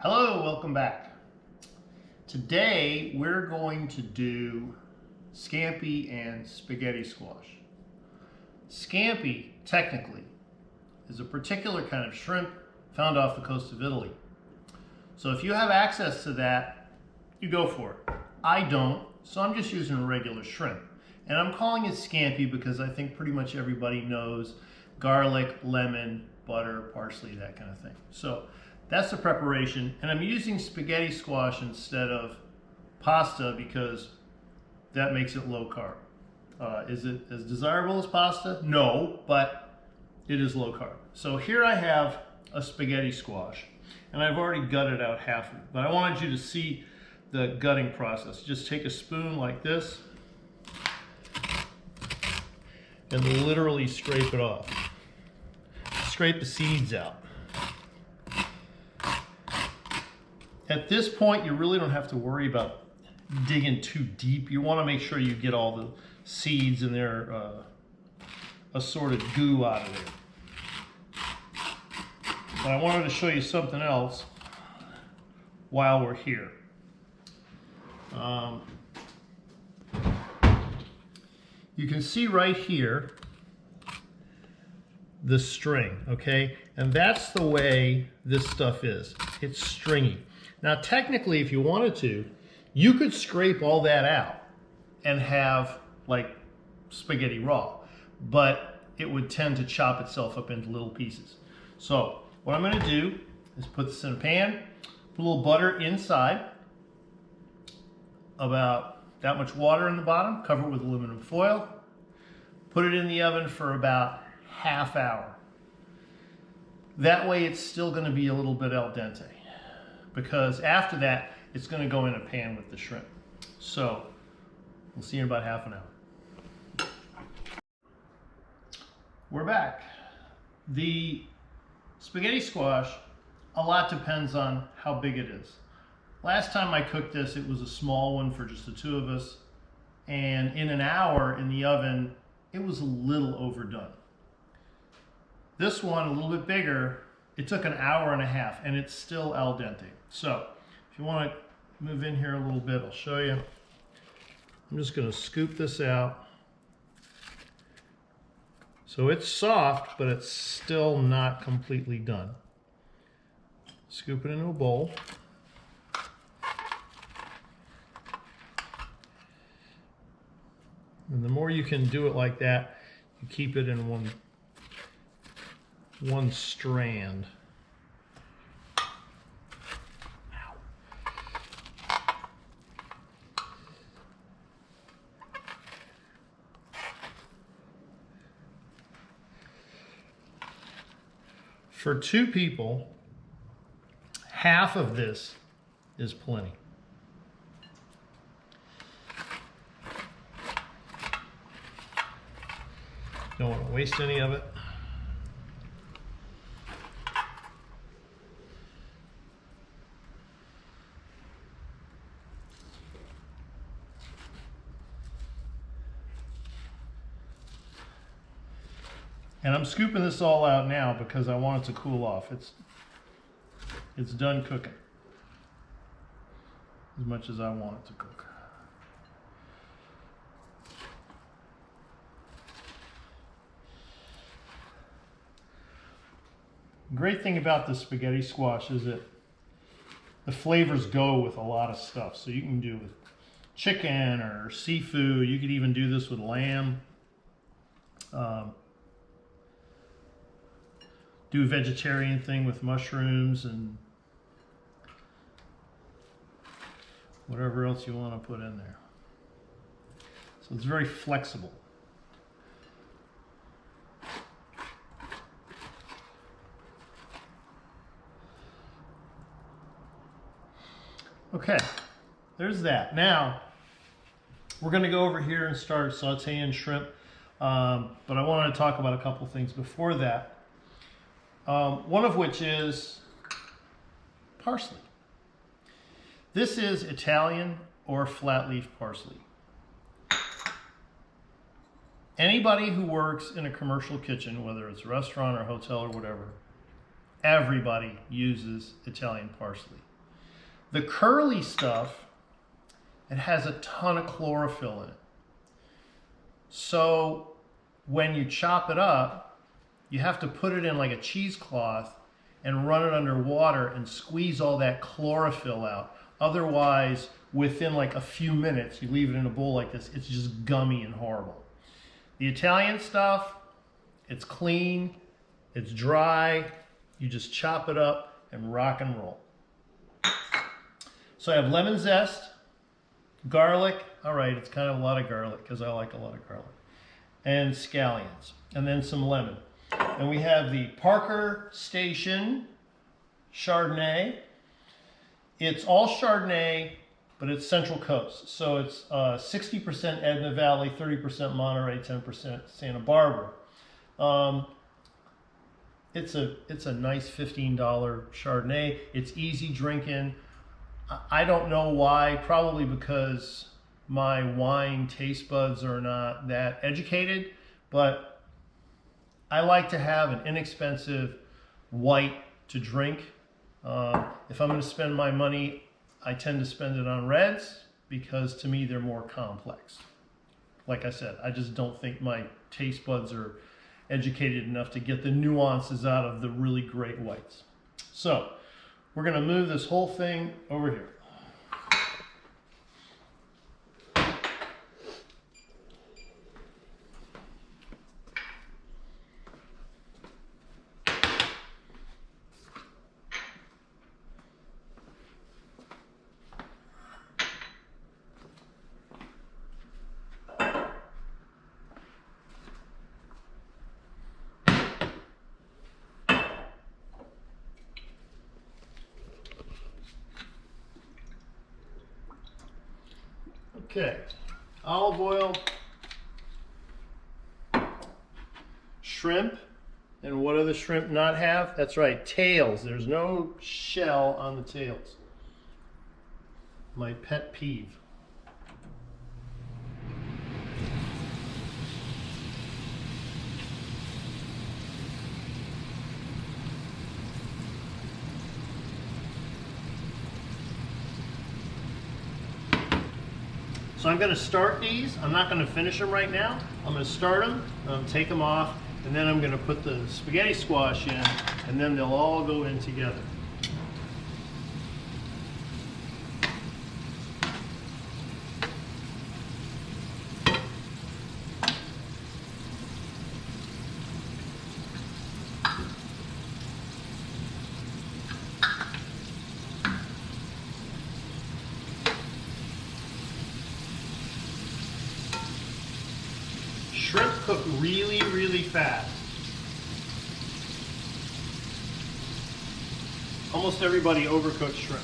Hello, welcome back. Today we're going to do scampi and spaghetti squash. Scampi, technically, is a particular kind of shrimp found off the coast of Italy. So if you have access to that, you go for it. I don't, so I'm just using a regular shrimp. And I'm calling it scampi because I think pretty much everybody knows garlic, lemon, butter, parsley, that kind of thing. So that's the preparation, and I'm using spaghetti squash instead of pasta because that makes it low carb. Is it as desirable as pasta? No, but it is low carb. So here I have a spaghetti squash, and I've already gutted out half of it, but I wanted you to see the gutting process. Just take a spoon like this and literally scrape it off. Scrape the seeds out. At this point, you really don't have to worry about digging too deep. You want to make sure you get all the seeds and their assorted goo out of there. But I wanted to show you something else while we're here. You can see right here the string, okay? And that's the way this stuff is. It's stringy. Now, technically, if you wanted to, you could scrape all that out and have like spaghetti raw, but it would tend to chop itself up into little pieces. So what I'm going to do is put this in a pan, put a little butter inside, about that much water in the bottom, cover it with aluminum foil, put it in the oven for about half hour. That way it's still going to be a little bit al dente, because after that it's going to go in a pan with the shrimp. So we'll see you in about half an hour. We're back. The spaghetti squash, a lot depends on how big it is. Last time I cooked this, it was a small one for just the two of us, and in an hour in the oven it was a little overdone. This one, a little bit bigger, it took an hour and a half and it's still al dente. So if you want to move in here a little bit, I'll show you. I'm just going to scoop this out. So it's soft, but it's still not completely done. Scoop it into a bowl. And the more you can do it like that, you keep it in one strand. For two people, half of this is plenty. Don't want to waste any of it. And I'm scooping this all out now because I want it to cool off. It's done cooking as much as I want it to cook. The great thing about the spaghetti squash is that the flavors go with a lot of stuff. So you can do with chicken or seafood. You could even do this with lamb. Do a vegetarian thing with mushrooms and whatever else you want to put in there. So it's very flexible. Okay, there's that. Now, we're going to go over here and start sauteing shrimp, but I wanted to talk about a couple things before that. One of which is parsley. This is Italian or flat leaf parsley. Anybody who works in a commercial kitchen, whether it's a restaurant or hotel or whatever, everybody uses Italian parsley. The curly stuff, it has a ton of chlorophyll in it. So when you chop it up, you have to put it in like a cheesecloth and run it under water and squeeze all that chlorophyll out. Otherwise, within like a few minutes, you leave it in a bowl like this, it's just gummy and horrible. The Italian stuff, it's clean, it's dry, you just chop it up and rock and roll. So I have lemon zest, garlic, all right, it's kind of a lot of garlic because I like a lot of garlic, and scallions, and then some lemon. And we have the Parker Station Chardonnay. It's all Chardonnay, but it's Central Coast. So it's 60% Edna Valley, 30% Monterey, 10% Santa Barbara. It's a nice $15 Chardonnay. It's easy drinking. I don't know why, probably because my wine taste buds are not that educated, but I like to have an inexpensive white to drink. If I'm going to spend my money, I tend to spend it on reds because to me they're more complex. Like I said, I just don't think my taste buds are educated enough to get the nuances out of the really great whites. So we're going to move this whole thing over here. Okay, olive oil, shrimp, and what do the shrimp not have? That's right, tails. There's no shell on the tails. My pet peeve. So I'm going to start these. I'm not going to finish them right now. I'm going to start them, take them off, and then I'm going to put the spaghetti squash in, and then they'll all go in together. Shrimp cook really, really fast. Almost everybody overcooks shrimp.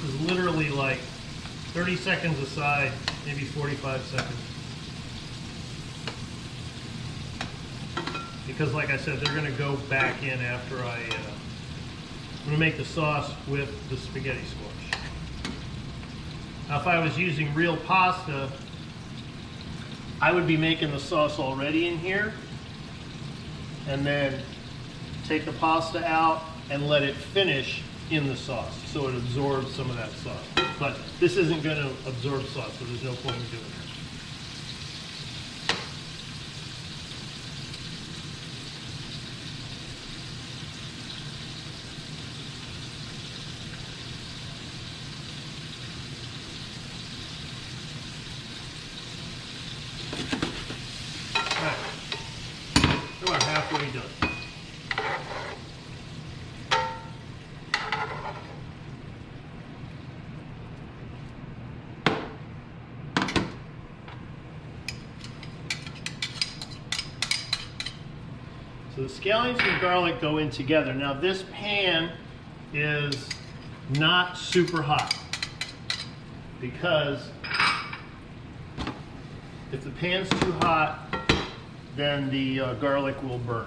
It's literally like 30 seconds aside, maybe 45 seconds. Because like I said, they're gonna go back in after I'm going to make the sauce with the spaghetti squash. Now if I was using real pasta, I would be making the sauce already in here and then take the pasta out and let it finish in the sauce so it absorbs some of that sauce. But this isn't going to absorb sauce, so there's no point in doing it. We're about halfway done. So the scallions and garlic go in together. Now this pan is not super hot because if the pan's too hot, then the garlic will burn.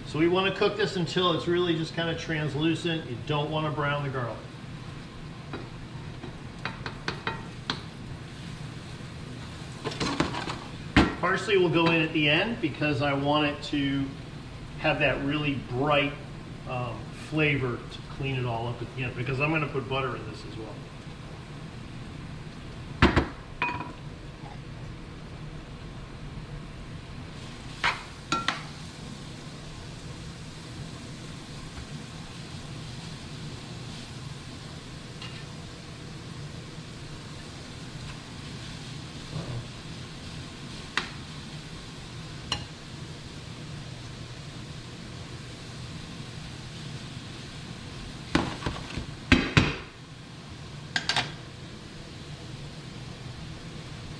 So we want to cook this until it's really just kind of translucent. You don't want to brown the garlic. Parsley will go in at the end because I want it to have that really bright flavor to clean it all up at the end, because I'm going to put butter in this as well.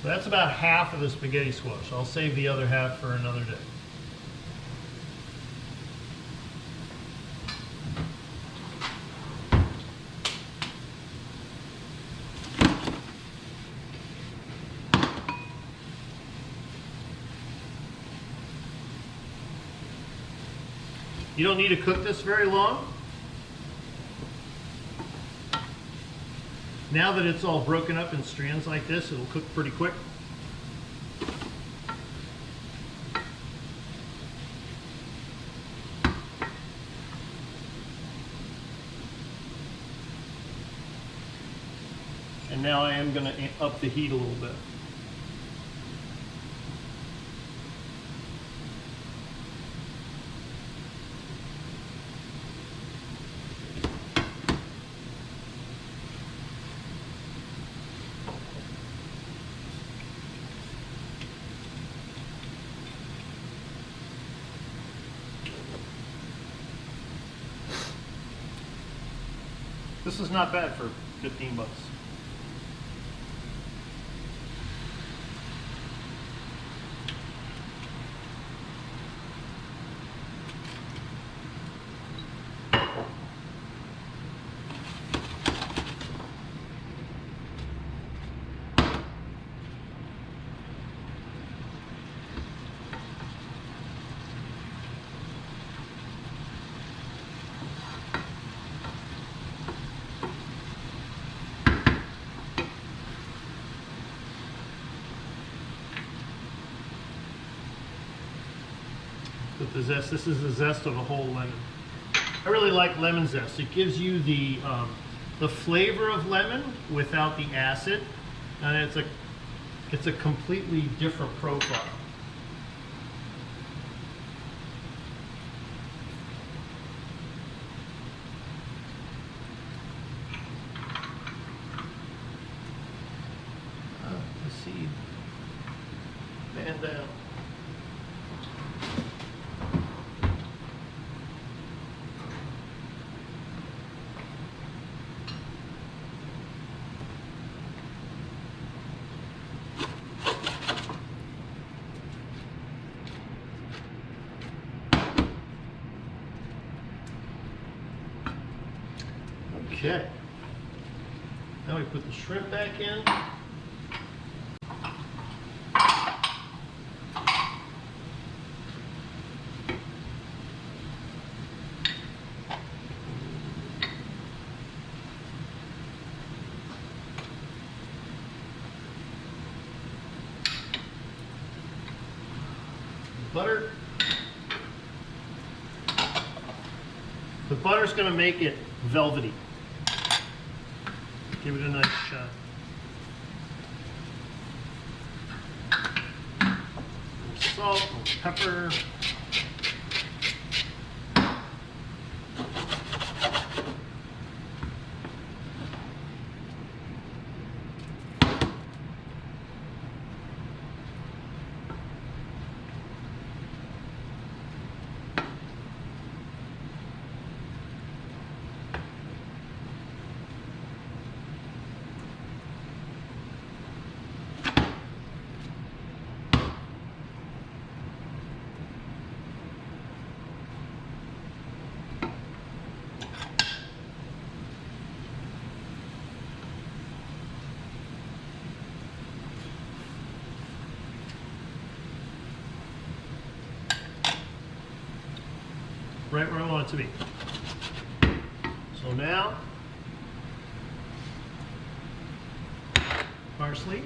So that's about half of the spaghetti squash. I'll save the other half for another day. You don't need to cook this very long. Now that it's all broken up in strands like this, it'll cook pretty quick. And now I am going to up the heat a little bit. This is not bad for 15 bucks. With the zest, this is the zest of a whole lemon. I really like lemon zest. It gives you the flavor of lemon without the acid, and it's a completely different profile. The seed, man down. Okay, now we put the shrimp back in. Butter. The butter's going to make it velvety. Give it a nice shot. Salt, pepper. right where I want it to be. So now, parsley.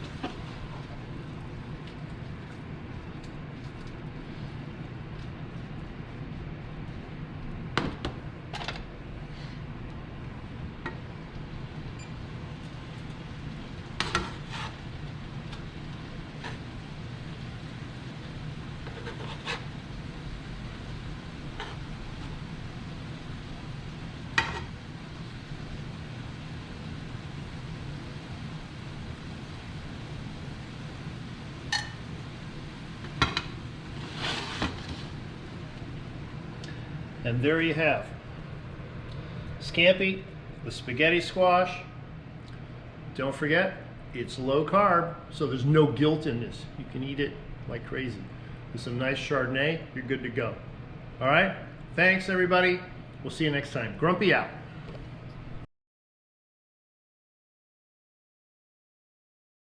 And there you have scampi with spaghetti squash. Don't forget, it's low carb, so there's no guilt in this. You can eat it like crazy. With some nice Chardonnay, you're good to go. All right, thanks everybody. We'll see you next time. Grumpy out.